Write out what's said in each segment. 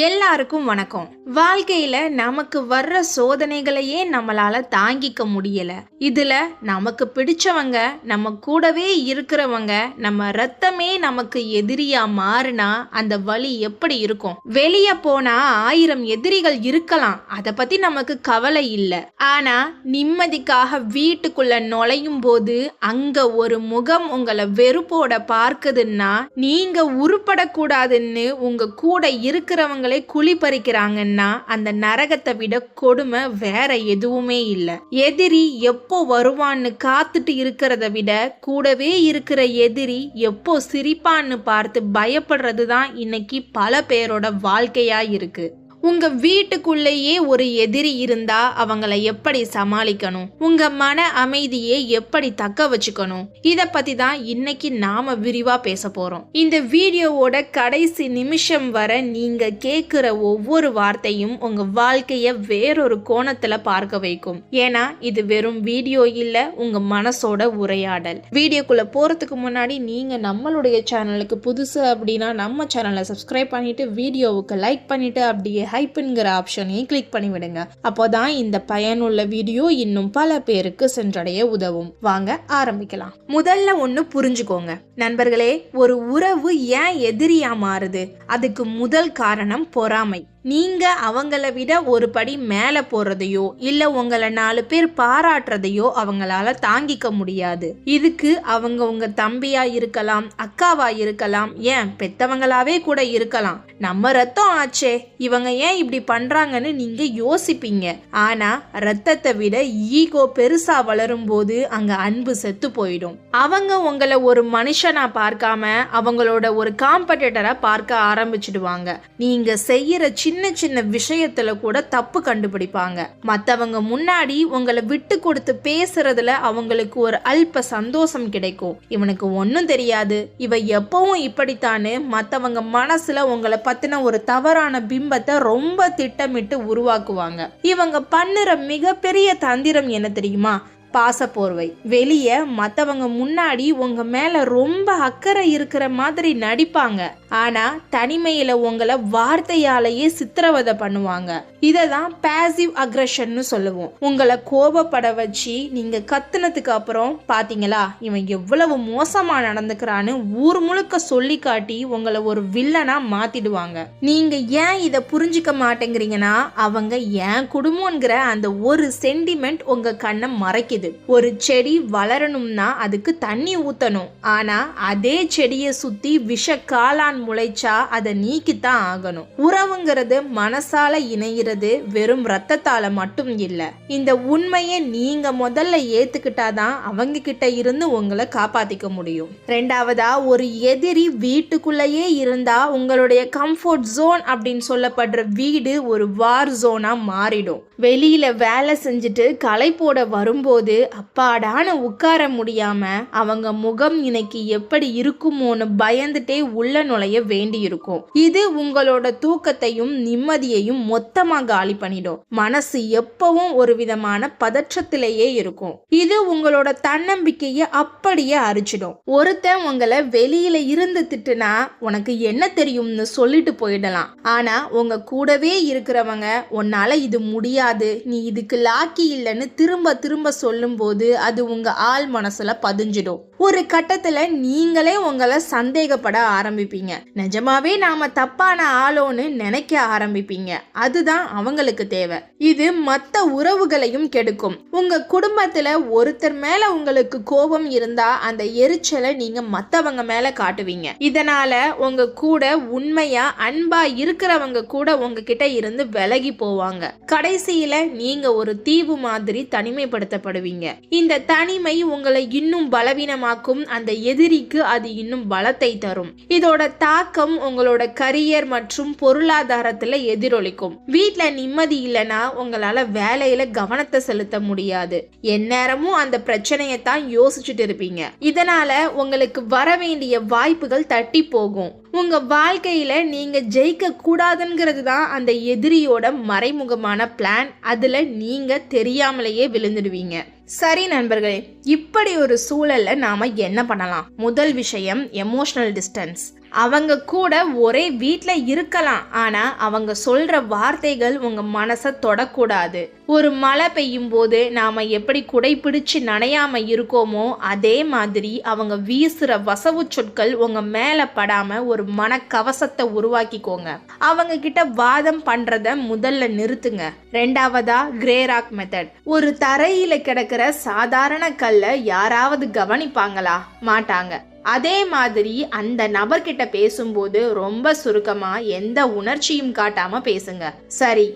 எல்லாருக்கும் வணக்கம். வாழ்க்கையில நமக்கு வர்ற சோதனைகளையே நம்மளால தாங்கிக்க முடியல. இதுல நமக்கு பிடிச்சவங்க, நம்ம கூடவே இருக்கிறவங்க, நம்ம ரத்தமே நமக்கு எதிரியா மாறினா அந்த வலி எப்படி இருக்கும்? வெளியே போனா 1000 எதிரிகள் இருக்கலாம், அத பத்தி நமக்கு கவலை இல்லை. ஆனா நிம்மதிக்காக வீட்டுக்குள்ள நுழையும் போது அங்க ஒரு முகம் உங்களை வெறுப்போட பார்க்குதுன்னா நீங்க உருப்படக்கூடாதுன்னு உங்க கூட இருக்கிறவங்க குழி பறிக்கிறாங்கன்னா அந்த நரகத்தை விட கொடுமை வேற எதுவுமே இல்லை. எதிரி எப்போ வருவான்னு காத்துட்டு இருக்கிறத விட கூடவே இருக்கிற எதிரி எப்போ சிரிப்பான்னு பார்த்து பயப்படுறது தான் இன்னைக்கு பல பேரோட வாழ்க்கையா இருக்கு. உங்க வீட்டுக்குள்ளேயே ஒரு எதிரி இருந்தா அவங்கள எப்படி சமாளிக்கணும், உங்க மன அமைதியை எப்படி தக்க வச்சுக்கணும், இத பத்தி தான் இன்னைக்கு நாம விரிவா பேச போறோம். இந்த வீடியோவோட கடைசி நிமிஷம் வரை நீங்க கேட்கிற ஒவ்வொரு வார்த்தையும் உங்க வாழ்க்கைய வேறொரு கோணத்துல பார்க்க வைக்கும். ஏன்னா இது வெறும் வீடியோ இல்ல, உங்க மனசோட உரையாடல். வீடியோக்குள்ள போறதுக்கு முன்னாடி நீங்க நம்மளுடைய சேனலுக்கு புதுசு அப்படின்னா நம்ம சேனலை சப்ஸ்கிரைப் பண்ணிட்டு வீடியோவுக்கு லைக் பண்ணிட்டு அப்படியே ஹைப்ங்கிற ஆப்ஷனையும் கிளிக் பண்ணி விடுங்க. அப்போதான் இந்த பயனுள்ள வீடியோ இன்னும் பல பேருக்கு சென்றடைய உதவும். வாங்க ஆரம்பிக்கலாம். முதல்ல ஒண்ணு புரிஞ்சுக்கோங்க நண்பர்களே, ஒரு உறவு ஏன் எதிரியா மாறுது? அதுக்கு முதல் காரணம் பொறாமை. நீங்க அவங்கள விட ஒரு படி மேல போறதையோ இல்ல உங்களை 4 பேர் பாராட்டுறதையோ அவங்களால தாங்கிக்க முடியாது. இதுக்கு அவங்க உங்க தம்பியா இருக்கலாம், அக்காவா இருக்கலாம், ஏன் பெத்தவங்களாவே கூட இருக்கலாம். நம்ம ரத்தம் ஆச்சே, இவங்க ஏன் இப்படி பண்றாங்கன்னு நீங்க யோசிப்பீங்க. ஆனா ரத்தத்தை விட ஈகோ பெருசா வளரும் போது அங்க அன்பு செத்து போயிடும். அவங்க உங்களை ஒரு மனுஷனா பார்க்காம அவங்களோட ஒரு காம்படிட்டரா பார்க்க ஆரம்பிச்சிடுவாங்க. நீங்க செய்யற சின்ன சின்ன விஷயத்துல கூட தப்பு கண்டுபிடிப்பாங்க. மத்தவங்க முன்னாடி உங்களை விட்டு கொடுத்து பேசுறதுல அவங்களுக்கு ஒரு அல்ப சந்தோஷம் கிடைக்கும். இவனுக்கு ஒன்னும் தெரியாது, இவ எப்பவும் இப்படித்தானு மத்தவங்க மனசுல உங்களை பத்தின ஒரு தவறான பிம்பத்தை ரொம்ப திட்டமிட்டு உருவாக்குவாங்க. இவங்க பண்ணுற மிகப்பெரிய தந்திரம் என்ன தெரியுமா? பாசப்போர்வை. வெளியே மற்றவங்க முன்னாடி உங்க மேல ரொம்ப அக்கறை இருக்கிற மாதிரி நடிப்பாங்க. ஆனா தனிமையில உங்களை வார்த்தையாலேயே சித்திரவதை பண்ணுவாங்க. இததான் பாசிவ் அக்ரஷன் சொல்லுவோம். உங்களை கோபப்பட வச்சு நீங்க கத்துனதுக்கு அப்புறம் பாத்தீங்களா இவன் எவ்வளவு மோசமா நடந்துக்கிறான்னு ஊர் முழுக்க சொல்லி காட்டி உங்களை ஒரு வில்லனா மாத்திடுவாங்க. நீங்க ஏன் இத புரிஞ்சுக்க மாட்டேங்கிறீங்கன்னா அவங்க ஏன் குடும்பம்ங்கிற அந்த ஒரு சென்டிமெண்ட் உங்க கண்ணை மறைக்குது. ஒரு செடி வளரணும்னா அதுக்கு தண்ணி ஊத்தணும். ஆனா அதே செடியை சுத்தி விஷ காளான் முளைச்சா அதை நீக்கித்தான் ஆகணும். உறவுங்கிறது மனசால இணைகிறது, வெறும் ரத்தத்தால மட்டும் இல்ல. இந்த உண்மையை நீங்க முதல்ல ஏத்துக்கிட்டாதான் அவங்க கிட்ட இருந்து உங்களை காப்பாத்திக்க முடியும். ரெண்டாவதா, ஒரு எதிரி வீட்டுக்குள்ளேயே இருந்தா உங்களுடைய கம்ஃபர்ட் ஜோன் அப்படின்னு சொல்லப்படுற வீடு ஒரு வார் ஜோனா மாறிடும். வெளியில வேலை செஞ்சுட்டு களைப்போட வரும்போது அப்பாடான உட்கார முடியாம அவங்க முகம் இன்னைக்கு எப்படி இருக்குமோன்னு பயந்துட்டே உள்ள நுழைய வேண்டி இருக்கும். இது உங்களோட தூக்கத்தையும் நிம்மதியையும் மொத்தமா காலி பண்ணிடும். மனசு எப்பவும் ஒரு விதமான பதற்றத்திலேயே இருக்கும். இது உங்களோட தன்னம்பிக்கையை அப்படியே அரிச்சிடும். ஒருத்தன் உங்களை வெளியில இருந்து திட்டுனா உனக்கு என்ன தெரியும்னு சொல்லிட்டு போயிடலாம். ஆனா உங்க கூடவே இருக்கிறவங்க உன்னால இது முடியாது, நீ இதுக்கு லாக்கி இல்லைன்னு திரும்ப திரும்ப சொல்லும் போது அது உங்க ஆள் மனசுல பதிஞ்சிடும். ஒரு கட்டத்துல நீங்களே உங்களை சந்தேகப்பட ஆரம்பிப்பீங்க. நிஜமாவே நாம தப்பான ஆளோன்னு நினைக்க ஆரம்பிப்பீங்க. அதுதான் அவங்களுக்கு தேவை. இது மத்த உறவுகளையும் கெடுக்கும். உங்க குடும்பத்துல ஒருத்தர் மேல உங்களுக்கு கோபம் இருந்தா அந்த எரிச்சலை நீங்க மத்தவங்க மேல காட்டுவீங்க. இதனால உங்க கூட உண்மையா அன்பா இருக்கிறவங்க கூட உங்ககிட்ட இருந்து விலகி போவாங்க. கடைசியில நீங்க ஒரு தீவு மாதிரி தனிமைப்படுத்தப்படுவீங்க. இந்த தனிமை உங்களை இன்னும் பலவீனமாக்கும். அந்த எதிரிக்கு அது இன்னும் பலத்தை தரும். இதோட தாக்கம் உங்களோட கரியர் மற்றும் பொருளாதாரத்துல எதிரொலிக்கும். வீட்டுல நிம்மதி இல்லைன்னா உங்களால வேலையில கவனத்தை செலுத்த முடியாது. எந்நேரமும் அந்த பிரச்சனையை தான் யோசிச்சுட்டு இருப்பீங்க. இதனால உங்களுக்கு வர வேண்டிய வாய்ப்புகள் தட்டி போகும். உங்க வாழ்க்கையில நீங்க ஜெயிக்க கூடாதுங்கிறது தான் அந்த எதிரியோட மறைமுகமான பிளான். அதுல நீங்க தெரியாமலேயே விழுந்துடுவீங்க. சரி நண்பர்களே, இப்படி ஒரு சூழல்ல நாம என்ன பண்ணலாம்? முதல் விஷயம் எமோஷனல் டிஸ்டன்ஸ். அவங்க கூட ஒரே வீட்ல இருக்கலாம், ஆனா அவங்க சொல்ற வார்த்தைகள் உங்க மனசை தொடக்கூடாது. ஒரு மழை பெய்யும் போது நாம எப்படி குடை பிடிச்சு நனையாம இருக்கோமோ அதே மாதிரி அவங்க வீசுற வசவு சொற்கள் உங்க மேல படாம ஒரு மனக்கவசத்தை உருவாக்கிக்கோங்க. அவங்க கிட்ட வாதம் பண்றத முதல்ல நிறுத்துங்க. ரெண்டாவதா கிரே ராக் மெத்தட். ஒரு தரையில கிடக்கிற சாதாரண கல்லை யாராவது கவனிப்பாங்களா? மாட்டாங்க. அதே மாதிரி அந்த நபர்கிட்ட பேசும்போது ரொம்ப சுருக்கமா எந்த உணர்ச்சியும் காட்டாம பேசுங்க. சரி,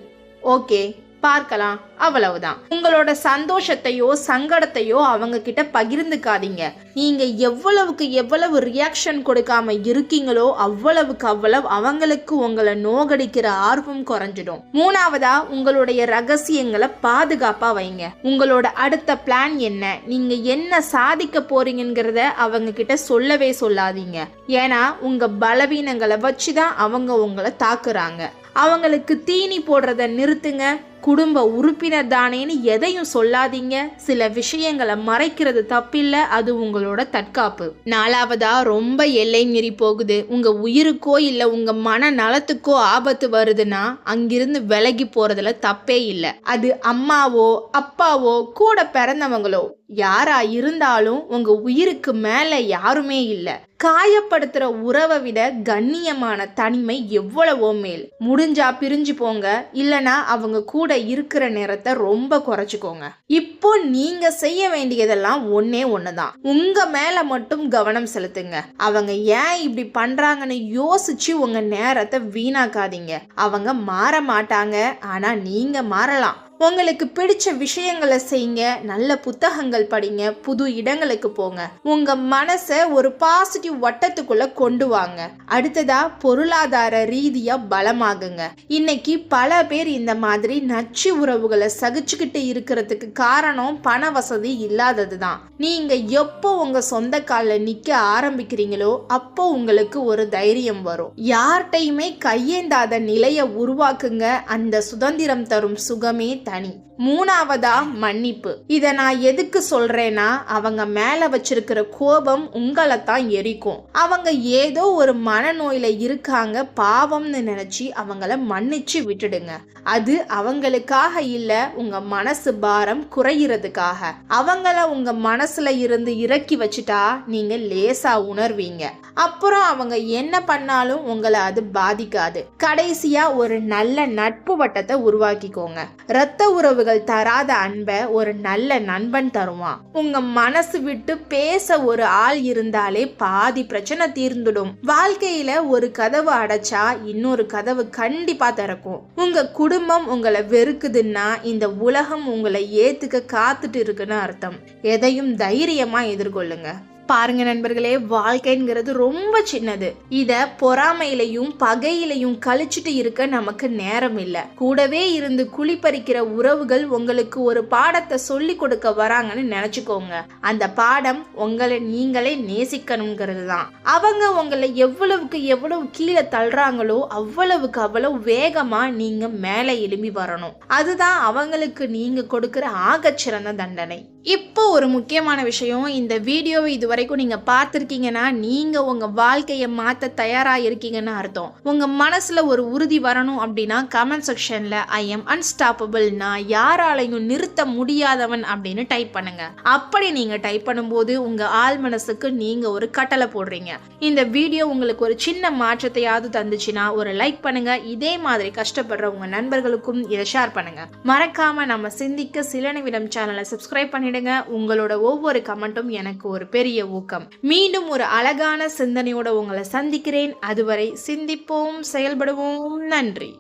ஓகே, பார்க்கலாம், அவ்வளவுதான். உங்களோட சந்தோஷத்தையோ சங்கடத்தையோ அவங்க கிட்ட பகிர்ந்துக்காதீங்க. நீங்க எவ்வளவு ரியாக்ஷன் கொடுக்காம இருக்கீங்களோ அவ்வளவுக்கு அவங்களுக்கு உங்களை நோகடிக்கிற ஆர்வம் குறைஞ்சிடும். மூணாவதா, உங்களுடைய ரகசியங்களை பாதுகாப்பா வைங்க. உங்களோட அடுத்த பிளான் என்ன, நீங்க என்ன சாதிக்க போறீங்கிறத அவங்க கிட்ட சொல்லவே சொல்லாதீங்க. ஏன்னா உங்க பலவீனங்களை வச்சுதான் அவங்க உங்களை தாக்குறாங்க. அவங்களுக்கு தீனி போடுறத நிறுத்துங்க. குடும்ப உறுப்பினர் தானேன்னு எதையும் சொல்லாதீங்க. சில விஷயங்களை மறைக்கிறது தப்பில்ல, அது உங்களோட தற்காப்பு. நாலாவதா, ரொம்ப எல்லை மீறி போகுது, உங்க உயிருக்கோ இல்ல உங்க மன நலத்துக்கோ ஆபத்து வருதுன்னா அங்கிருந்து விலகி போறதுல தப்பே இல்லை. அது அம்மாவோ அப்பாவோ கூட பிறந்தவங்களோ யாரா இருந்தாலும் உங்க உயிருக்கு மேல யாருமே இல்லை. காயப்படுத்துற உறவை விட கண்ணியமான தனிமை எவ்வளவோ மேல். முடிஞ்சா பிரிஞ்சு போங்க, இல்லனா அவங்க கூட இருக்கிற நேரத்தை ரொம்ப குறைச்சுக்கோங்க. இப்போ நீங்க செய்ய வேண்டியதெல்லாம் ஒன்னே ஒண்ணுதான். உங்க மேல மட்டும் கவனம் செலுத்துங்க. அவங்க ஏன் இப்படி பண்றாங்கன்னு யோசிச்சு உங்க நேரத்தை வீணாக்காதீங்க. அவங்க மாற மாட்டாங்க, ஆனா நீங்க மாறலாம். உங்களுக்கு பிடிச்ச விஷயங்களை செய்யுங்க, நல்ல புத்தகங்கள் படிங்க, புது இடங்களுக்கு போங்க. உங்க மனசை ஒரு பாசிட்டிவ் வட்டத்துக்குள்ள கொண்டு வாங்க. அடுத்ததா, பொருளாதார ரீதியா பலமாகுங்க. இன்னைக்கு பல பேர் இந்த மாதிரி நச்சு உறவுகளை சகிச்சுக்கிட்டு இருக்கிறதுக்கு காரணம் பண வசதி இல்லாததுதான். நீங்க எப்போ உங்க சொந்த காலில் நிக்க ஆரம்பிக்கிறீங்களோ அப்போ உங்களுக்கு ஒரு தைரியம் வரும். யார்கிட்டையுமே கையேந்தாத நிலையை உருவாக்குங்க. அந்த சுதந்திரம் தரும் சுகமே தனி. மூணாவதா, மன்னிப்பு. இத நான் எதுக்கு சொல்றேன்னா, அவங்க மேல வச்சிருக்கிற கோபம் உங்களை தான் எரிக்கும். அவங்க ஏதோ ஒரு மனநோயில இருக்காங்க, பாவம்னு நினைச்சு அவங்கள மன்னிச்சு விட்டுடுங்க. அது அவங்களுக்காக இல்ல, உங்க மனசு பாரம் குறையிறதுக்காக. அவங்கள உங்க மனசுல இருந்து இறக்கி வச்சுட்டா நீங்க லேசா உணர்வீங்க. அப்புறம் அவங்க என்ன பண்ணாலும் உங்களை அது பாதிக்காது. கடைசியா, ஒரு நல்ல நட்பு வட்டத்தை உருவாக்கிக்கோங்க. இரத்த உறவுகள் தராத அன்பை ஒரு நல்ல நண்பன் தருவான். உங்க மனசு விட்டு பேச ஒரு ஆள் இருந்தாலே பாதி பிரச்சனை தீர்ந்துடும். வாழ்க்கையில ஒரு கதவு அடைச்சா இன்னொரு கதவு கண்டிப்பா திறக்கும். உங்க குடும்பம் உங்களை வெறுக்குதுன்னா இந்த உலகம் உங்களை ஏத்துக்க காத்துட்டு இருக்குன்னு அர்த்தம். எதையும் தைரியமா எதிர்கொள்ளுங்க. பாருங்க நண்பர்களே, வாழ்க்கைங்கிறது ரொம்ப சின்னது. இத பொறாமையிலையும் பகையிலையும் கழிச்சுட்டு இருக்க நமக்கு நேரம் இல்லை. கூடவே இருந்து குளிப்பறிக்கிற உறவுகள் உங்களுக்கு ஒரு பாடத்தை சொல்லி கொடுக்க வராங்கன்னு நினைச்சுக்கோங்க. அந்த பாடம் உங்களை நீங்களே நேசிக்கணுங்கிறது தான். அவங்க உங்களை எவ்வளவு கீழே தள்ளுறாங்களோ அவ்வளவு வேகமா நீங்க மேலே எழும்பி வரணும். அதுதான் அவங்களுக்கு நீங்க கொடுக்கிற ஆகச்சிறந்த தண்டனை. இப்போ ஒரு முக்கியமான விஷயம், இந்த வீடியோவை இதுவரைக்கும் நீங்க பார்த்திருக்கீங்கன்னா நீங்க உங்க வாழ்க்கையை மாத்த தயாரா இருக்கீங்கன்னு அர்த்தம். உங்க மனசுல ஒரு உறுதி வரணும் அப்படின்னா கமெண்ட் செக்ஷன்ல ஐ எம் அன்ஸ்டாப்பபிள், நான் யாராலையும் நிறுத்த முடியாதவன் அப்படின்னு டைப் பண்ணுங்க. அப்படி நீங்க டைப் பண்ணும்போது உங்க ஆள் மனசுக்கு நீங்க ஒரு கட்டளை போடுறீங்க. இந்த வீடியோ உங்களுக்கு ஒரு சின்ன மாற்றத்தையாவது தந்துச்சுன்னா ஒரு லைக் பண்ணுங்க. இதே மாதிரி கஷ்டப்படுற உங்க நண்பர்களுக்கும் இதை ஷேர் பண்ணுங்க. மறக்காம நம்ம சிந்திக்க சில நிமிடம் சேனலை சப்ஸ்கிரைப் பண்ணிடுங்க. உங்களோட ஒவ்வொரு கமெண்ட்டும் எனக்கு ஒரு பெரிய ஊக்கம். மீண்டும் ஒரு அழகான சிந்தனையோட உங்களை சந்திக்கிறேன். அதுவரை சிந்திப்போம், செயல்படுவோம். நன்றி.